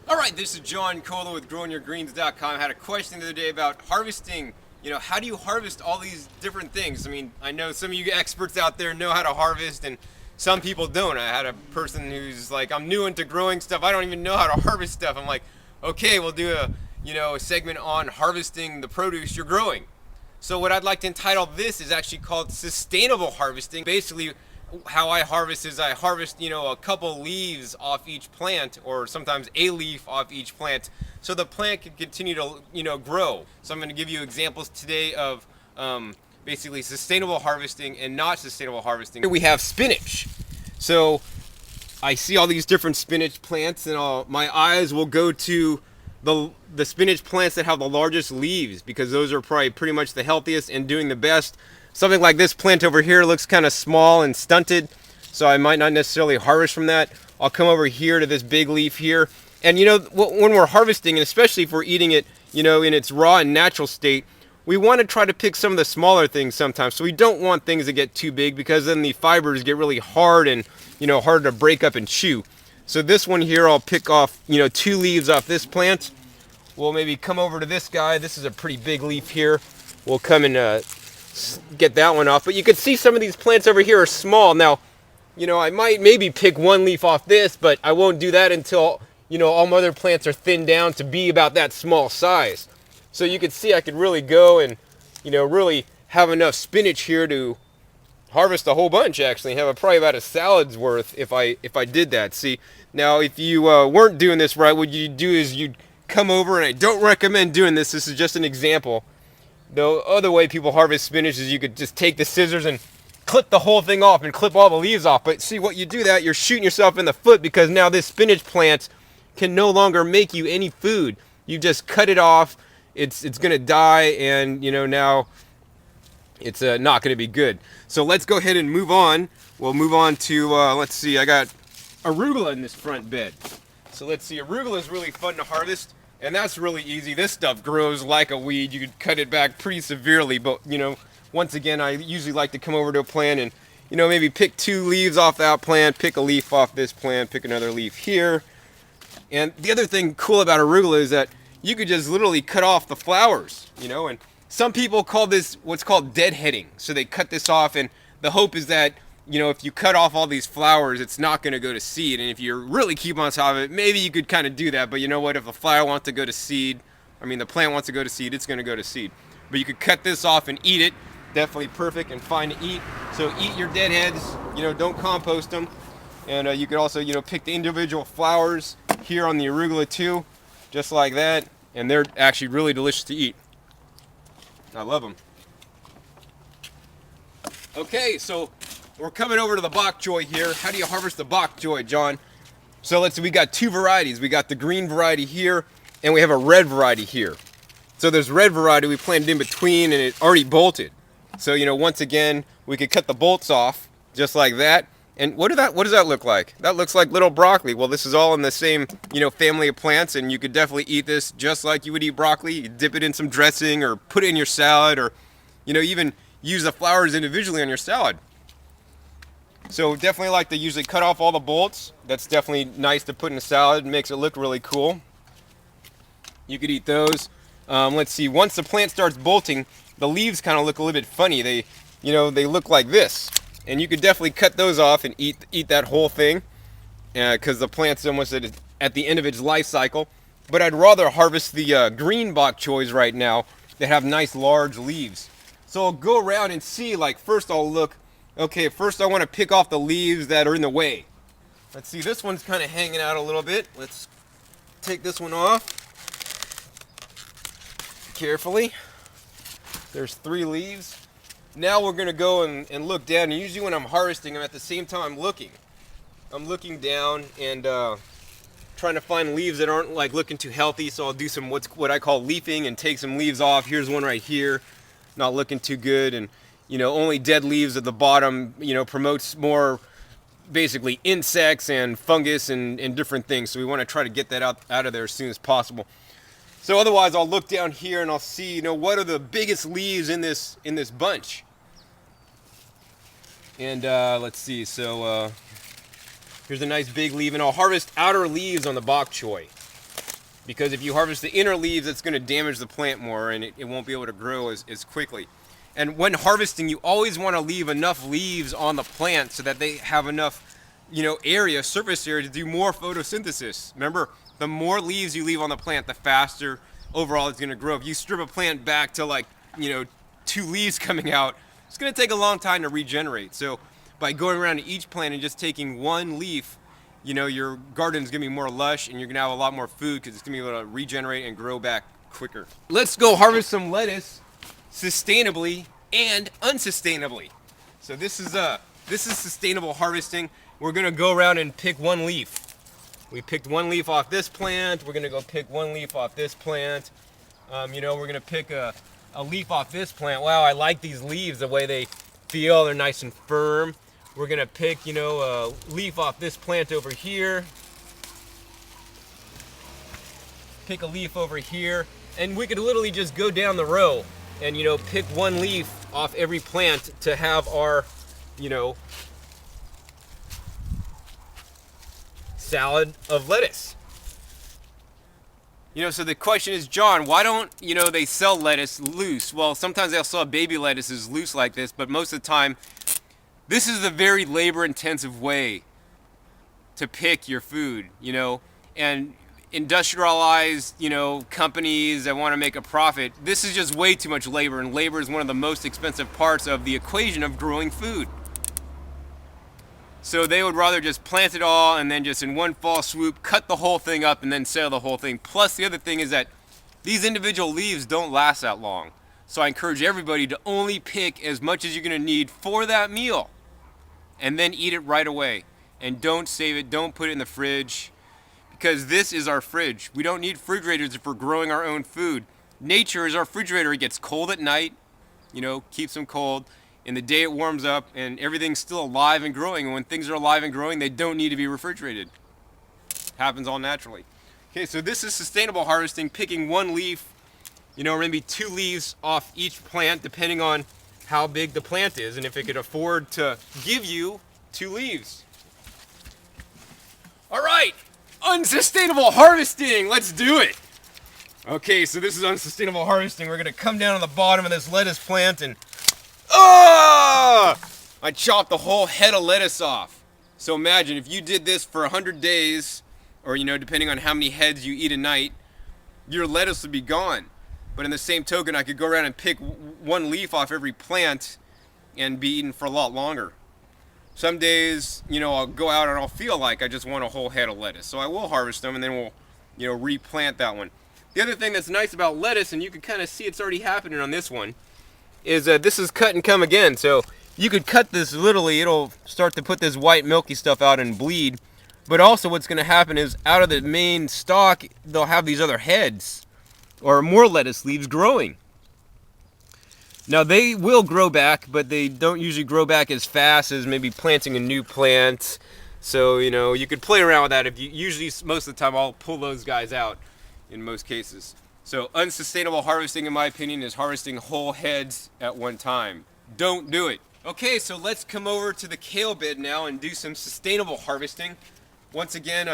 All right, this is John Kohler with GrowingYourGreens.com. I had a question the other day about harvesting. How do you harvest all these different things? I mean, I know some of you experts out there know how to harvest, and some people don't. I had a person who's like, "I'm new into growing stuff. I don't even know how to harvest stuff." I'm like, "Okay, we'll do a segment on harvesting the produce you're growing." So what I'd like to entitle this is actually called sustainable harvesting. Basically, how I harvest is I harvest, a couple leaves off each plant, or sometimes a leaf off each plant, so the plant can continue to, grow. So I'm going to give you examples today of basically sustainable harvesting and not sustainable harvesting. Here we have spinach. So I see all these different spinach plants, and my eyes will go to the spinach plants that have the largest leaves, because those are probably pretty much the healthiest and doing the best. Something like this plant over here looks kind of small and stunted, so I might not necessarily harvest from that. I'll come over here to this big leaf here, and when we're harvesting, and especially if we're eating it, in its raw and natural state, we want to try to pick some of the smaller things sometimes. So we don't want things that get too big, because then the fibers get really hard and hard to break up and chew. So this one here, I'll pick off 2 leaves off this plant. We'll maybe come over to this guy. This is a pretty big leaf here. We'll come and get that one off. But you can see some of these plants over here are small. Now, I might maybe pick 1 leaf off this, but I won't do that until all my other plants are thinned down to be about that small size. So you can see I could really go and really have enough spinach here to harvest a whole bunch. Actually have probably about a salad's worth if I did that. See, now if you weren't doing this right, what you'd do is you'd come over, and I don't recommend doing this. This is just an example. The other way people harvest spinach is you could just take the scissors and clip the whole thing off and clip all the leaves off. But see, what you do that, you're shooting yourself in the foot, because now this spinach plant can no longer make you any food. You just cut it off. It's going to die, and now it's not going to be good. So let's go ahead and move on. We'll move on to, let's see, I got arugula in this front bed. So let's see, arugula is really fun to harvest, and that's really easy. This stuff grows like a weed. You could cut it back pretty severely, but once again, I usually like to come over to a plant and maybe pick 2 leaves off that plant, pick a leaf off this plant, pick another leaf here. And the other thing cool about arugula is that you could just literally cut off the flowers, and some people call this what's called deadheading. So they cut this off, and the hope is that if you cut off all these flowers, it's not going to go to seed. And if you really keep on top of it, maybe you could kind of do that. But you know what? If the flower wants to go to seed, the plant wants to go to seed, it's going to go to seed. But you could cut this off and eat it. Definitely perfect and fine to eat. So eat your deadheads. Don't compost them. And you could also, pick the individual flowers here on the arugula too, just like that. And they're actually really delicious to eat. I love them. Okay, so we're coming over to the bok choy here. How do you harvest the bok choy, John? So we got 2 varieties. We got the green variety here, and we have a red variety here. So there's red variety we planted in between, and it already bolted. So once again, we could cut the bolts off just like that. And what does that look like? That looks like little broccoli. Well, this is all in the same family of plants, and you could definitely eat this just like you would eat broccoli. You dip it in some dressing, or put it in your salad, or even use the flowers individually on your salad. So definitely like to usually cut off all the bolts. That's definitely nice to put in a salad. It makes it look really cool. You could eat those. Let's see. Once the plant starts bolting, the leaves kind of look a little bit funny. They look like this, and you could definitely cut those off and eat that whole thing, because the plant's almost at the end of its life cycle. But I'd rather harvest the green bok choys right now that have nice large leaves. So I'll go around and see. Like, first I'll look. Okay, first I want to pick off the leaves that are in the way. Let's see, this one's kind of hanging out a little bit. Let's take this one off carefully. There's 3 leaves. Now we're going to go and look down. And usually when I'm harvesting, I'm at the same time I'm looking down and trying to find leaves that aren't like looking too healthy. So I'll do some what I call leafing and take some leaves off. Here's one right here, not looking too good. And only dead leaves at the bottom, promotes more basically insects and fungus and different things. So we want to try to get that out of there as soon as possible. So otherwise, I'll look down here and I'll see, what are the biggest leaves in this bunch. And let's see. So here's a nice big leaf, and I'll harvest outer leaves on the bok choy. because if you harvest the inner leaves, it's going to damage the plant more, and it won't be able to grow as quickly. And when harvesting, you always want to leave enough leaves on the plant so that they have enough, surface area to do more photosynthesis. Remember, the more leaves you leave on the plant, the faster overall it's going to grow. If you strip a plant back to 2 leaves coming out, it's going to take a long time to regenerate. So by going around to each plant and just taking 1 leaf, your garden's going to be more lush, and you're going to have a lot more food because it's going to be able to regenerate and grow back quicker. Let's go harvest some lettuce sustainably and unsustainably. So this is sustainable harvesting. We're going to go around and pick 1 leaf. We picked 1 leaf off this plant. We're going to go pick 1 leaf off this plant. We're going to pick a leaf off this plant. Wow, I like these leaves, the way they feel. They're nice and firm. We're going to pick, a leaf off this plant over here. Pick a leaf over here. And we could literally just go down the row and, pick 1 leaf off every plant to have our, salad of lettuce. So the question is, John, why don't, they sell lettuce loose? Well, sometimes they'll sell baby lettuces loose like this, but most of the time, this is a very labor-intensive way to pick your food, and industrialized, companies that want to make a profit, this is just way too much labor, and labor is one of the most expensive parts of the equation of growing food. So they would rather just plant it all and then just in one fall swoop cut the whole thing up and then sell the whole thing. Plus the other thing is that these individual leaves don't last that long. So I encourage everybody to only pick as much as you're going to need for that meal and then eat it right away. And don't save it, don't put it in the fridge, because this is our fridge. We don't need refrigerators if we're growing our own food. Nature is our refrigerator. It gets cold at night, keeps them cold. In the day it warms up and everything's still alive and growing. And when things are alive and growing, they don't need to be refrigerated. Happens all naturally. Okay, so this is sustainable harvesting, picking 1 leaf, maybe 2 leaves off each plant, depending on how big the plant is and if it could afford to give you 2 leaves. All right, unsustainable harvesting. Let's do it. Okay, so this is unsustainable harvesting. We're going to come down on the bottom of this lettuce plant and I chopped the whole head of lettuce off. So imagine if you did this for 100 days, or depending on how many heads you eat a night, your lettuce would be gone. But in the same token, I could go around and pick 1 leaf off every plant and be eaten for a lot longer. Some days, I'll go out and I'll feel like I just want a whole head of lettuce. So I will harvest them and then we'll, replant that one. The other thing that's nice about lettuce, and you can kind of see it's already happening on this one, is this is cut and come again. So you could cut this literally, it'll start to put this white milky stuff out and bleed. But also what's going to happen is out of the main stalk, they'll have these other heads or more lettuce leaves growing. Now they will grow back, but they don't usually grow back as fast as maybe planting a new plant. So, you could play around with that. If you usually, most of the time, I'll pull those guys out in most cases. So unsustainable harvesting, in my opinion, is harvesting whole heads at one time. Don't do it. Okay, so let's come over to the kale bed now and do some sustainable harvesting. Once again,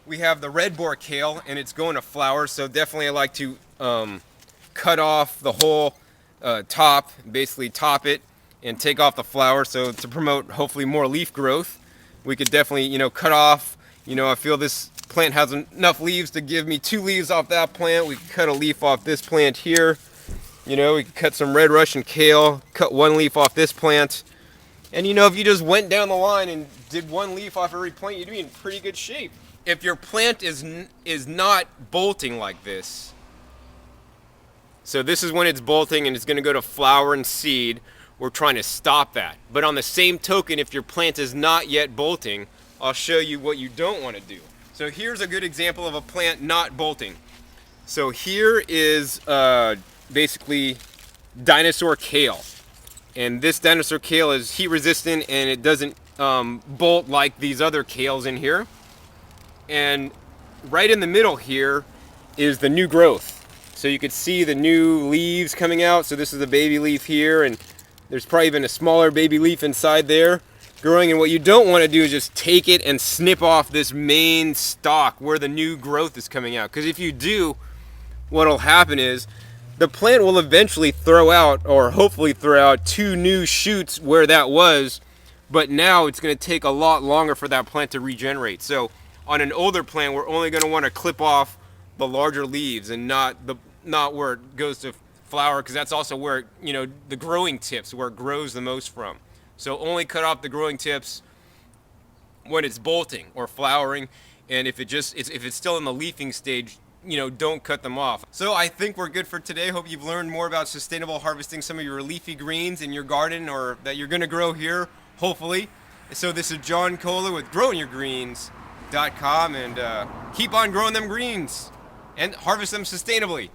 we have the red boar kale, and it's going to flower, so definitely I like to cut off the whole top, basically top it, and take off the flower, so to promote hopefully more leaf growth. We could definitely, cut off, I feel this plant has enough leaves to give me 2 leaves off that plant. We could cut a leaf off this plant here. We could cut some red Russian kale, cut 1 leaf off this plant. And if you just went down the line and did 1 leaf off every plant, you'd be in pretty good shape. If your plant is not bolting like this, so this is when it's bolting and it's going to go to flower and seed, we're trying to stop that. But on the same token, if your plant is not yet bolting, I'll show you what you don't want to do. So here's a good example of a plant not bolting. So here is basically dinosaur kale. And this dinosaur kale is heat resistant and it doesn't bolt like these other kales in here. And right in the middle here is the new growth. So you could see the new leaves coming out. So this is a baby leaf here, and there's probably even a smaller baby leaf inside there. growing. And what you don't want to do is just take it and snip off this main stalk where the new growth is coming out. Because if you do, what'll happen is the plant will eventually throw out, or hopefully throw out, 2 new shoots where that was, but now it's going to take a lot longer for that plant to regenerate. So on an older plant, we're only going to want to clip off the larger leaves and not where it goes to flower, because that's also where, you know, the growing tips, where it grows the most from. So only cut off the growing tips when it's bolting or flowering, and if it's still in the leafing stage, you know, don't cut them off. So I think we're good for today. Hope you've learned more about sustainable harvesting some of your leafy greens in your garden, or that you're going to grow here, hopefully. So this is John Kohler with growingyourgreens.com, and keep on growing them greens and harvest them sustainably.